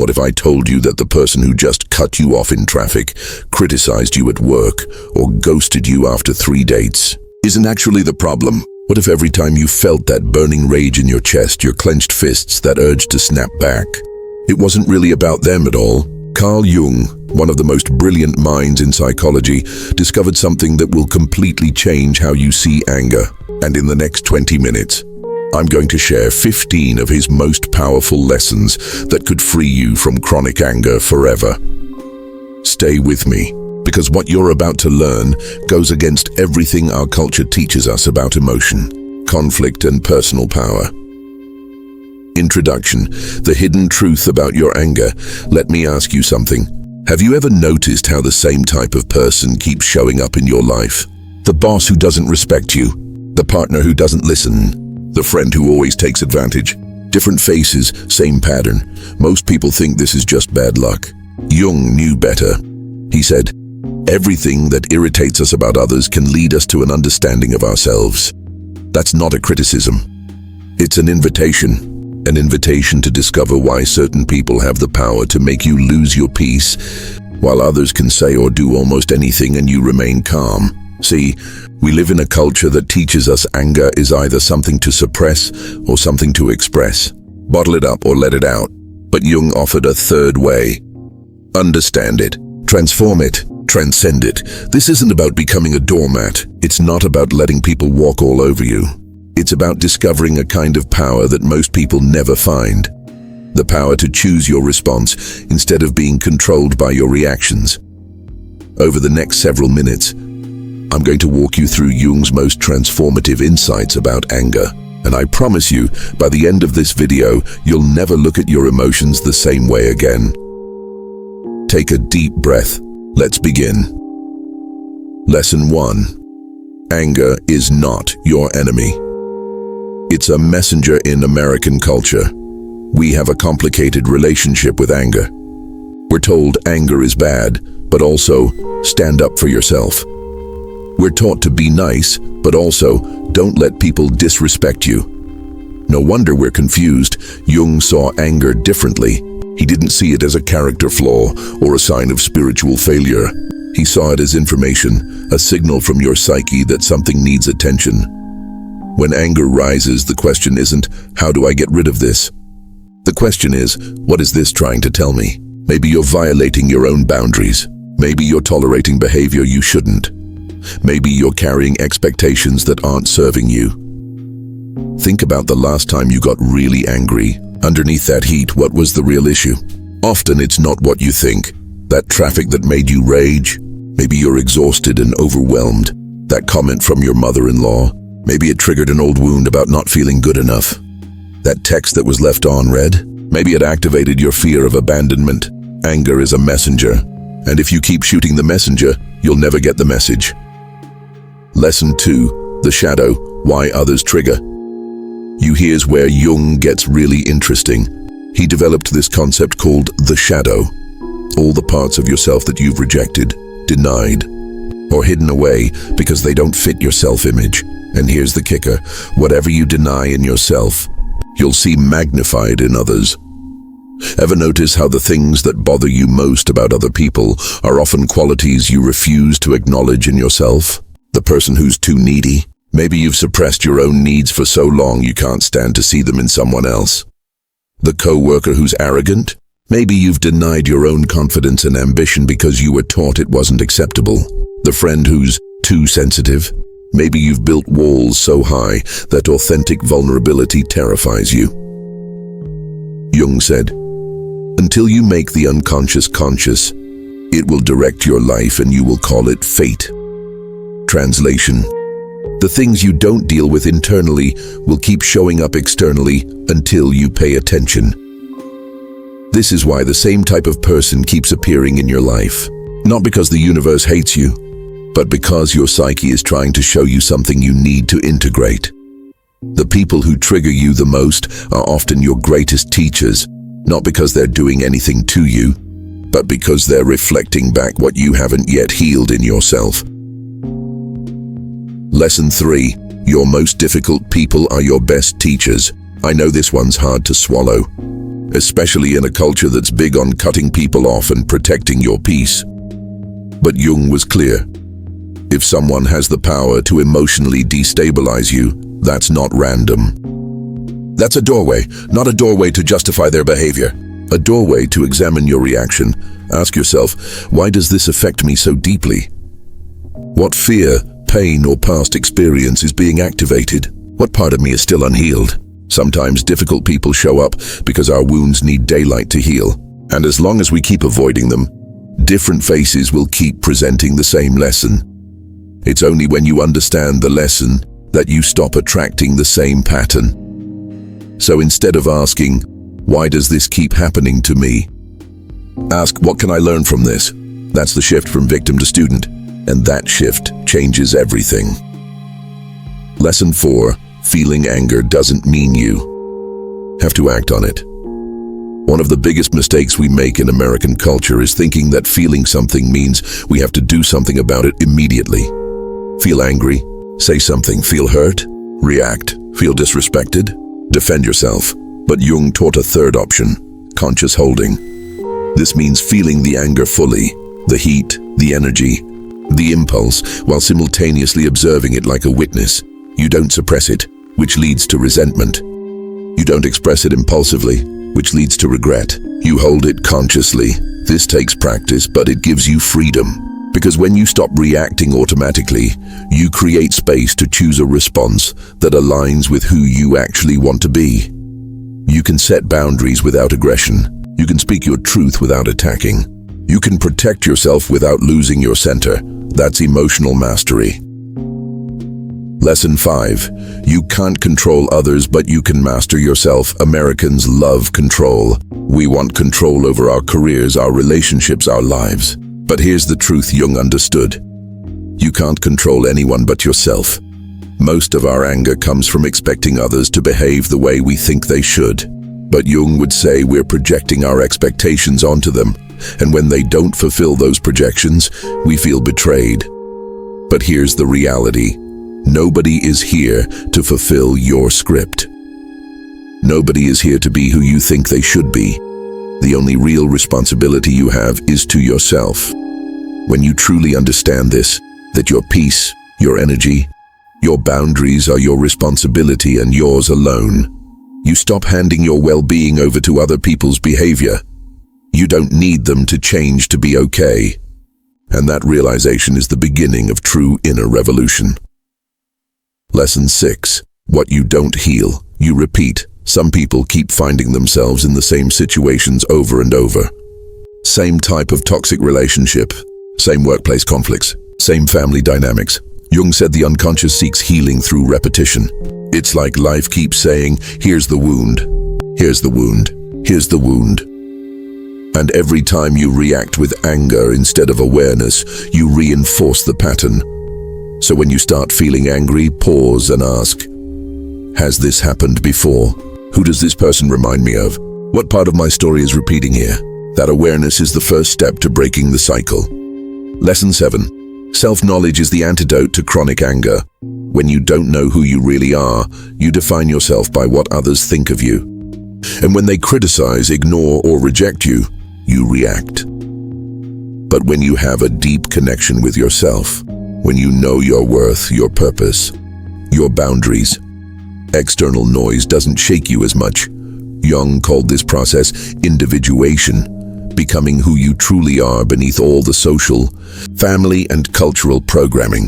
What if I told you that the person who just cut you off in traffic, criticized you at work, or ghosted you after 3 dates, isn't actually the problem? What if every time you felt that burning rage in your chest, your clenched fists, that urge to snap back, it wasn't really about them at all? Carl Jung, one of the most brilliant minds in psychology, discovered something that will completely change how you see anger. And in the next 20 minutes, I'm going to share 15 of his most powerful lessons that could free you from chronic anger forever. Stay with me, because what you're about to learn goes against everything our culture teaches us about emotion, conflict, and personal power. Introduction: the hidden truth about your anger. Let me ask you something. Have you ever noticed how the same type of person keeps showing up in your life? The boss who doesn't respect you, the partner who doesn't listen, the friend who always takes advantage. Different faces, same pattern. Most people think this is just bad luck. Jung knew better. He said, everything that irritates us about others can lead us to an understanding of ourselves. That's not a criticism. It's an invitation. An invitation to discover why certain people have the power to make you lose your peace, while others can say or do almost anything and you remain calm. See, we live in a culture that teaches us anger is either something to suppress or something to express. Bottle it up or let it out. But Jung offered a third way. Understand it, transform it, transcend it. This isn't about becoming a doormat. It's not about letting people walk all over you. It's about discovering a kind of power that most people never find. The power to choose your response instead of being controlled by your reactions. Over the next several minutes, I'm going to walk you through Jung's most transformative insights about anger. And I promise you, by the end of this video, you'll never look at your emotions the same way again. Take a deep breath. Let's begin. Lesson 1. Anger is not your enemy. It's a messenger in American culture. We have a complicated relationship with anger. We're told anger is bad, but also stand up for yourself. We're taught to be nice, but also don't let people disrespect you. No wonder we're confused. Jung saw anger differently. He didn't see it as a character flaw or a sign of spiritual failure. He saw it as information, a signal from your psyche that something needs attention. When anger rises, the question isn't, how do I get rid of this? The question is, what is this trying to tell me? Maybe you're violating your own boundaries. Maybe you're tolerating behavior you shouldn't. Maybe you're carrying expectations that aren't serving you. Think about the last time you got really angry. Underneath that heat, what was the real issue? Often it's not what you think. That traffic that made you rage. Maybe you're exhausted and overwhelmed. That comment from your mother-in-law. Maybe it triggered an old wound about not feeling good enough. That text that was left unread. Maybe it activated your fear of abandonment. Anger is a messenger. And if you keep shooting the messenger, you'll never get the message. Lesson 2. The shadow. Why others trigger. Here's where Jung gets really interesting. He developed this concept called the shadow. All the parts of yourself that you've rejected, denied, or hidden away because they don't fit your self-image. And here's the kicker. Whatever you deny in yourself, you'll see magnified in others. Ever notice how the things that bother you most about other people are often qualities you refuse to acknowledge in yourself? The person who's too needy. Maybe you've suppressed your own needs for so long you can't stand to see them in someone else. The coworker who's arrogant. Maybe you've denied your own confidence and ambition because you were taught it wasn't acceptable. The friend who's too sensitive. Maybe you've built walls so high that authentic vulnerability terrifies you. Jung said, until you make the unconscious conscious, it will direct your life and you will call it fate. Translation: the things you don't deal with internally will keep showing up externally until you pay attention. This is why the same type of person keeps appearing in your life. Not because the universe hates you, but because your psyche is trying to show you something you need to integrate. The people who trigger you the most are often your greatest teachers, not because they're doing anything to you, but because they're reflecting back what you haven't yet healed in yourself. Lesson 3. Your most difficult people are your best teachers. I know this one's hard to swallow, especially in a culture that's big on cutting people off and protecting your peace. But Jung was clear. If someone has the power to emotionally destabilize you, that's not random. That's a doorway, not a doorway to justify their behavior. A doorway to examine your reaction. Ask yourself, why does this affect me so deeply? What fear, pain, or past experience is being activated? What part of me is still unhealed? Sometimes difficult people show up because our wounds need daylight to heal. And as long as we keep avoiding them, different faces will keep presenting the same lesson. It's only when you understand the lesson that you stop attracting the same pattern. So instead of asking, why does this keep happening to me? Ask, what can I learn from this? That's the shift from victim to student, and that shift changes everything. Lesson 4, feeling anger doesn't mean you have to act on it. One of the biggest mistakes we make in American culture is thinking that feeling something means we have to do something about it immediately. Feel angry, say something. Feel hurt, react. Feel disrespected, defend yourself. But Jung taught a third option, conscious holding. This means feeling the anger fully, the heat, the energy, the impulse, while simultaneously observing it like a witness. You don't suppress it, which leads to resentment. You don't express it impulsively, which leads to regret. You hold it consciously. This takes practice, but it gives you freedom. Because when you stop reacting automatically, you create space to choose a response that aligns with who you actually want to be. You can set boundaries without aggression. You can speak your truth without attacking. You can protect yourself without losing your center. That's emotional mastery. Lesson 5. You can't control others, but you can master yourself. Americans love control. We want control over our careers, our relationships, our lives. But here's the truth Jung understood. You can't control anyone but yourself. Most of our anger comes from expecting others to behave the way we think they should. But Jung would say we're projecting our expectations onto them, and when they don't fulfill those projections, we feel betrayed. But here's the reality. Nobody is here to fulfill your script. Nobody is here to be who you think they should be. The only real responsibility you have is to yourself. When you truly understand this, that your peace, your energy, your boundaries are your responsibility and yours alone, you stop handing your well-being over to other people's behavior. You don't need them to change to be okay. And that realization is the beginning of true inner revolution. Lesson 6. What you don't heal, you repeat. Some people keep finding themselves in the same situations over and over. Same type of toxic relationship, same workplace conflicts, same family dynamics. Jung said the unconscious seeks healing through repetition. It's like life keeps saying, here's the wound, here's the wound, here's the wound. And every time you react with anger instead of awareness, you reinforce the pattern. So when you start feeling angry, pause and ask, has this happened before? Who does this person remind me of? What part of my story is repeating here? That awareness is the first step to breaking the cycle. Lesson 7. Self-knowledge is the antidote to chronic anger. When you don't know who you really are, you define yourself by what others think of you. And when they criticize, ignore, or reject you, you react. But when you have a deep connection with yourself, when you know your worth, your purpose, your boundaries, external noise doesn't shake you as much. Jung called this process individuation, becoming who you truly are beneath all the social, family, and cultural programming.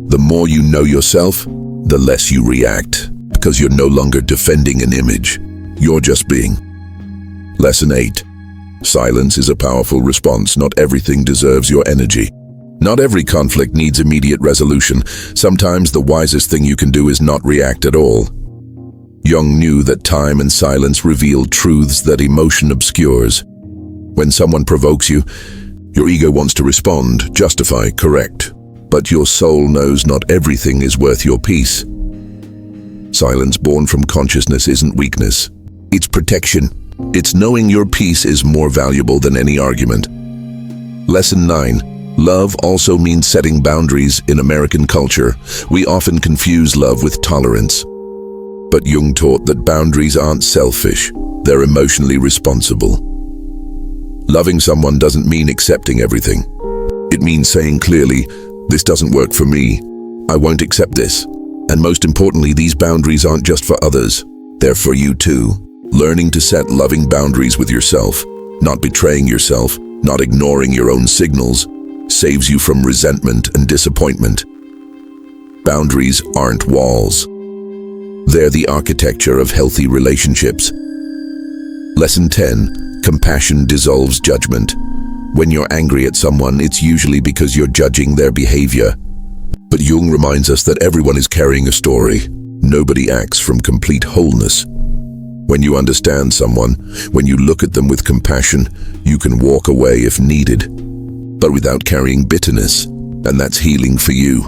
The more you know yourself, the less you react, because you're no longer defending an image. You're just being. Lesson 8. Silence is a powerful response. Not everything deserves your energy. Not every conflict needs immediate resolution. Sometimes the wisest thing you can do is not react at all. Jung knew that time and silence reveal truths that emotion obscures. When someone provokes you, your ego wants to respond, justify, correct. But your soul knows not everything is worth your peace. Silence born from consciousness isn't weakness. It's protection. It's knowing your peace is more valuable than any argument. Lesson 9. Love also means setting boundaries in American culture. We often confuse love with tolerance. But Jung taught that boundaries aren't selfish, they're emotionally responsible. Loving someone doesn't mean accepting everything. It means saying clearly, "This doesn't work for me. I won't accept this." And most importantly, these boundaries aren't just for others, they're for you too. Learning to set loving boundaries with yourself, not betraying yourself, not ignoring your own signals, saves you from resentment and disappointment. Boundaries aren't walls. They're the architecture of healthy relationships. Lesson 10. Compassion dissolves judgment. When you're angry at someone, it's usually because you're judging their behavior. But Jung reminds us that everyone is carrying a story. Nobody acts from complete wholeness. When you understand someone, when you look at them with compassion, you can walk away if needed, but without carrying bitterness, and that's healing for you.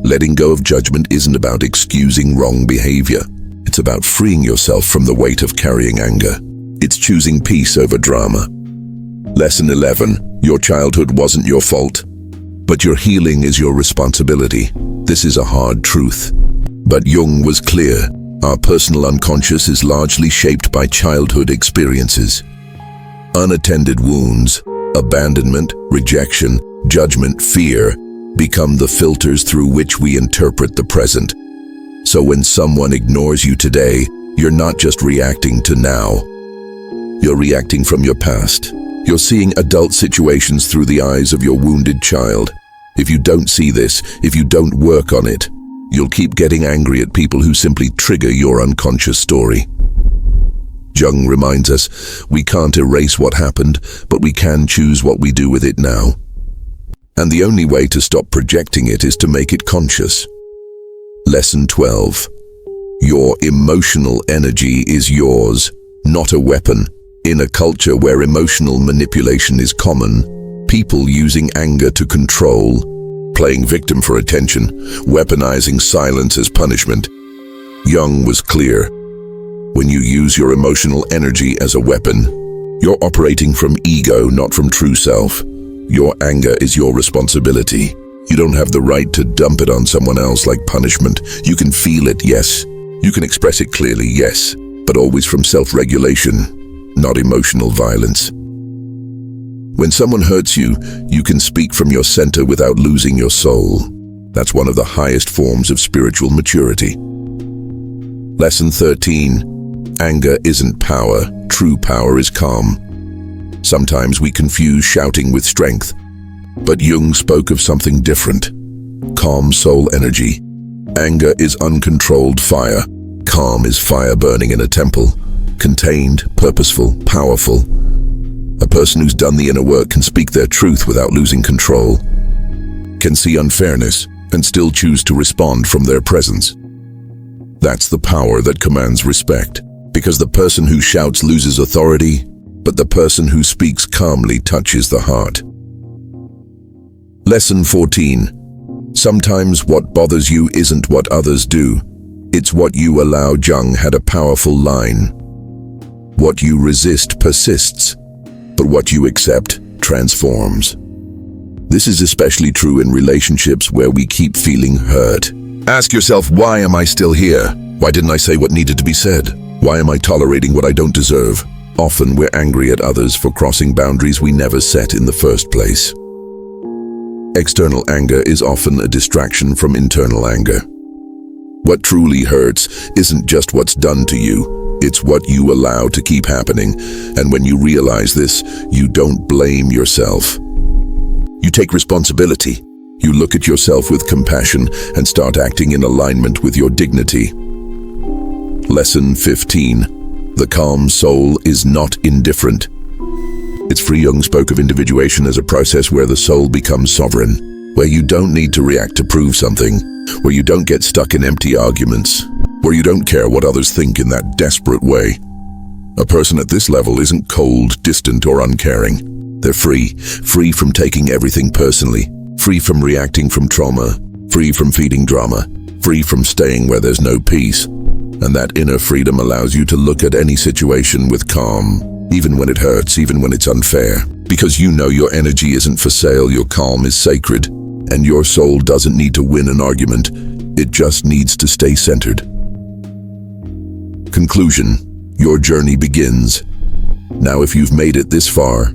Letting go of judgment isn't about excusing wrong behavior. It's about freeing yourself from the weight of carrying anger. It's choosing peace over drama. Lesson 11. Your childhood wasn't your fault, but your healing is your responsibility. This is a hard truth, but Jung was clear. Our personal unconscious is largely shaped by childhood experiences. Unattended wounds, abandonment, rejection, judgment, fear, become the filters through which we interpret the present. So when someone ignores you today, you're not just reacting to now. You're reacting from your past. You're seeing adult situations through the eyes of your wounded child. If you don't see this, if you don't work on it, you'll keep getting angry at people who simply trigger your unconscious story. Jung reminds us, we can't erase what happened, but we can choose what we do with it now. And the only way to stop projecting it is to make it conscious. Lesson 12. Your emotional energy is yours, not a weapon. In a culture where emotional manipulation is common, people using anger to control, playing victim for attention, weaponizing silence as punishment. Jung was clear. When you use your emotional energy as a weapon, you're operating from ego, not from true self. Your anger is your responsibility. You don't have the right to dump it on someone else like punishment. You can feel it, yes. You can express it clearly, yes, but always from self-regulation, not emotional violence. When someone hurts you, you can speak from your center without losing your soul. That's one of the highest forms of spiritual maturity. Lesson 13. Anger isn't power. True power is calm. Sometimes we confuse shouting with strength, but Jung spoke of something different. Calm soul energy. Anger is uncontrolled fire. Calm is fire burning in a temple. Contained, purposeful, powerful. A person who's done the inner work can speak their truth without losing control, can see unfairness and still choose to respond from their presence. That's the power that commands respect, because the person who shouts loses authority, but the person who speaks calmly touches the heart. Lesson 14. Sometimes what bothers you isn't what others do, it's what you allow. Jung had a powerful line. What you resist persists, but what you accept transforms. This is especially true in relationships where we keep feeling hurt. Ask yourself, why am I still here? Why didn't I say what needed to be said? Why am I tolerating what I don't deserve? Often we're angry at others for crossing boundaries we never set in the first place. External anger is often a distraction from internal anger. What truly hurts isn't just what's done to you, it's what you allow to keep happening. And when you realize this, you don't blame yourself. You take responsibility. You look at yourself with compassion and start acting in alignment with your dignity. Lesson 15. The calm soul is not indifferent. It's free. Jung spoke of individuation as a process where the soul becomes sovereign, where you don't need to react to prove something, where you don't get stuck in empty arguments, where you don't care what others think in that desperate way. A person at this level isn't cold, distant, or uncaring. They're free from taking everything personally, free from reacting from trauma, free from feeding drama, free from staying where there's no peace. And that inner freedom allows you to look at any situation with calm, even when it hurts, even when it's unfair. Because you know your energy isn't for sale, your calm is sacred, and your soul doesn't need to win an argument, it just needs to stay centered. Conclusion: your journey begins. Now, if you've made it this far,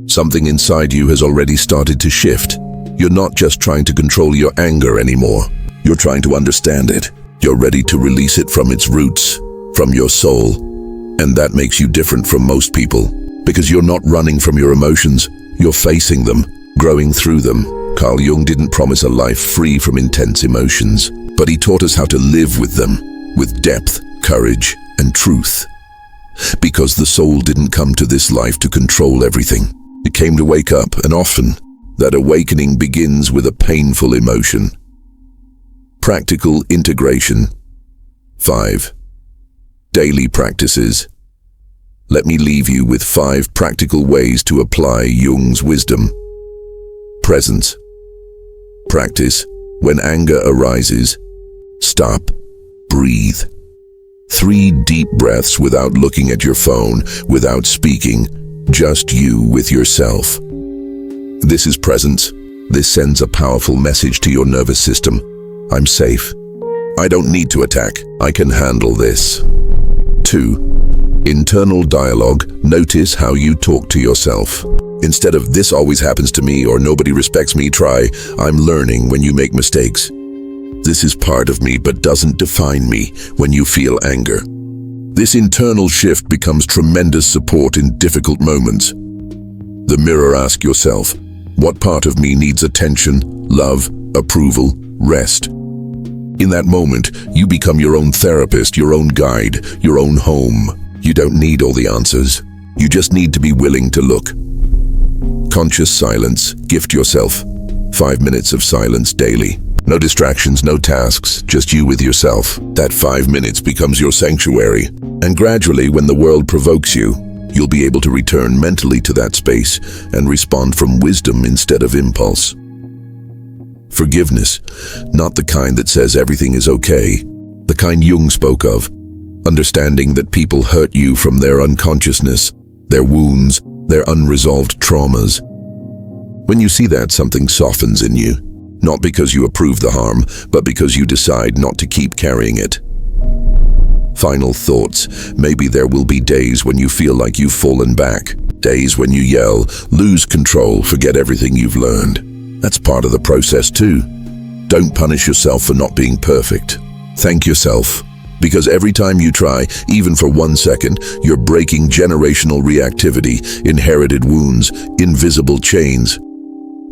something inside you has already started to shift. You're not just trying to control your anger anymore. You're trying to understand it. You're ready to release it from its roots, from your soul. And that makes you different from most people, because you're not running from your emotions, you're facing them, growing through them. Carl Jung didn't promise a life free from intense emotions, but he taught us how to live with them, with depth, courage, and truth. Because the soul didn't come to this life to control everything. It came to wake up, and often, that awakening begins with a painful emotion. Practical integration. 5. Daily practices. Let me leave you with 5 practical ways to apply Jung's wisdom. Presence. Practice. When anger arises, stop, breathe. 3 deep breaths without looking at your phone, without speaking, just you with yourself. This is presence. This sends a powerful message to your nervous system. I'm safe. I don't need to attack. I can handle this. 2. Internal dialogue. Notice how you talk to yourself. Instead of "this always happens to me" or "nobody respects me," try "I'm learning when you make mistakes. This is part of me but doesn't define me." When you feel anger, this internal shift becomes tremendous support in difficult moments. The mirror. Ask yourself, what part of me needs attention, love, approval, rest? In that moment, you become your own therapist, your own guide, your own home. You don't need all the answers. You just need to be willing to look. Conscious silence. Gift yourself 5 minutes of silence daily. No distractions, no tasks, just you with yourself. That 5 minutes becomes your sanctuary. And gradually, when the world provokes you, you'll be able to return mentally to that space and respond from wisdom instead of impulse. Forgiveness. Not the kind that says everything is okay. The kind Jung spoke of. Understanding that people hurt you from their unconsciousness, their wounds, their unresolved traumas. When you see that, something softens in you. Not because you approve the harm, but because you decide not to keep carrying it. Final thoughts. Maybe there will be days when you feel like you've fallen back. Days when you yell, lose control, forget everything you've learned. That's part of the process too. Don't punish yourself for not being perfect. Thank yourself. Because every time you try, even for 1 second, you're breaking generational reactivity, inherited wounds, invisible chains.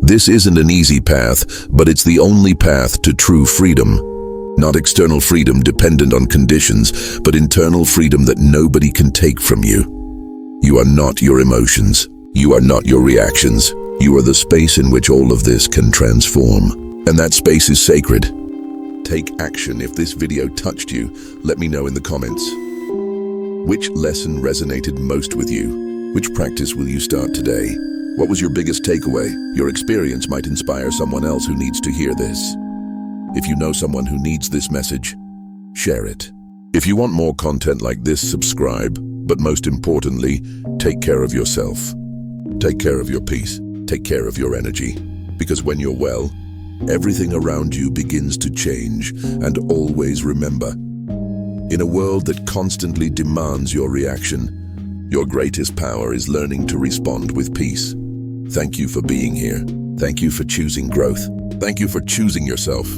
This isn't an easy path, but it's the only path to true freedom. Not external freedom dependent on conditions, but internal freedom that nobody can take from you. You are not your emotions. You are not your reactions. You are the space in which all of this can transform. And that space is sacred. Take action. If this video touched you, let me know in the comments. Which lesson resonated most with you? Which practice will you start today? What was your biggest takeaway? Your experience might inspire someone else who needs to hear this. If you know someone who needs this message, share it. If you want more content like this, subscribe. But most importantly, take care of yourself. Take care of your peace. Take care of your energy. Because when you're well, everything around you begins to change. And always remember, in a world that constantly demands your reaction, your greatest power is learning to respond with peace. Thank you for being here. Thank you for choosing growth. Thank you for choosing yourself.